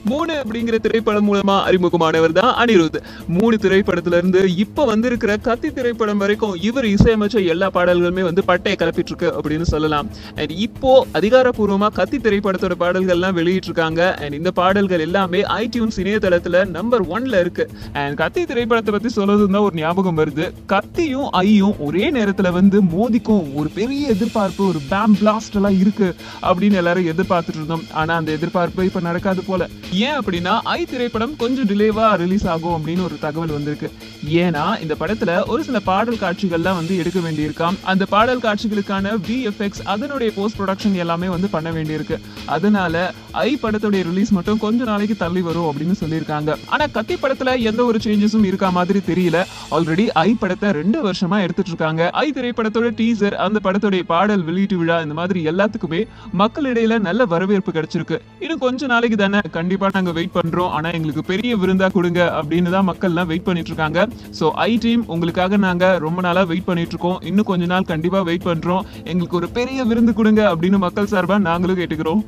3 அப்படிங்கிற திரைப்படம் மூலமா அறிமுகமானவர் தான் அனிருத். 3 திரைப்படத்துல இருந்து இப்ப வந்திருக்கிற கத்தி திரைப்படம் வரைக்கும் இவர் இசையமைச்ச எல்லா பாடல்களுமே வந்து பட்டையை கிளப்பிட்டு இருக்கு அப்படின்னு சொல்லலாம். அண்ட் இப்போ அதிகாரப்பூர்வமா கத்தி திரைப்படத்தோட பாடல்கள்லாம் வெளியிட்டு இருக்காங்க. அண்ட் இந்த பாடல்கள் எல்லாமே iTunes இணையதளத்துல நம்பர் 1ல இருக்கு. அண்ட் கத்தி திரைப்படத்தை பத்தி சொல்றதுதான் ஒரு ஞாபகம் வருது. கத்தியும் ஐயும் ஒரே நேரத்துல வந்து மோதிக்கும் ஒரு பெரிய எதிர்பார்ப்பு, ஒரு பேம் பிளாஸ்ட் எல்லாம் இருக்கு அப்படின்னு எல்லாரும் எதிர்பார்த்துட்டு இருந்தோம். ஆனா அந்த எதிர்பார்ப்பு இப்ப நடக்காது போல. ஏன் அப்படின்னா ஐ திரைப்படம் கொஞ்சம் டிலேவா ரிலீஸ் ஆகும் அப்படின்னு ஒரு தகவல் வந்திருக்கு. ஏன்னா இந்த படத்துல ஒரு சில பாடல் காட்சிகள்லாம் வந்து எடுக்க வேண்டியிருக்காம். அந்த பாடல் காட்சிகளுக்கான VFX அதனுடைய போஸ்ட் ப்ரொடக்ஷன் எல்லாமே வந்து பண்ண வேண்டியிருக்கு. அதனால ஐ படத்துடைய ரிலீஸ் மட்டும் கொஞ்ச நாளைக்கு தள்ளி வரும் அப்படின்னு சொல்லியிருக்காங்க. ஆனா கத்தி படத்துல எந்த ஒரு சேஞ்சஸும் இருக்கா மாதிரி தெரியல. ஆல்ரெடி ஐ படத்தை 2 வருஷமா எடுத்துட்டு இருக்காங்க. ஐ திரைப்படத்தோட டீசர், அந்த படத்துடைய பாடல் வெளியீட்டு விழா, இந்த மாதிரி எல்லாத்துக்குமே மக்களிடையில நல்ல வரவேற்பு கிடைச்சிருக்கு. இன்னும் கொஞ்ச நாளைக்கு தானே, கண்டிப்பா நாங்க வெயிட் பண்றோம், ஆனா எங்களுக்கு பெரிய விருந்தா கொடுங்க அப்படின்னு தான் மக்கள் எல்லாம் வெயிட் பண்ணிட்டு இருக்காங்க. சோ ஐ டீம் உங்களுக்காக நாங்க ரொம்ப நாளா வெயிட் பண்ணிட்டு இருக்கோம். இன்னும் கொஞ்ச நாள் கண்டிப்பா வெயிட் பண்றோம். எங்களுக்கு ஒரு பெரிய விருந்து கொடுங்க அப்படின்னு மக்கள் சார்பா நாங்களும் கேட்டுக்கிறோம்.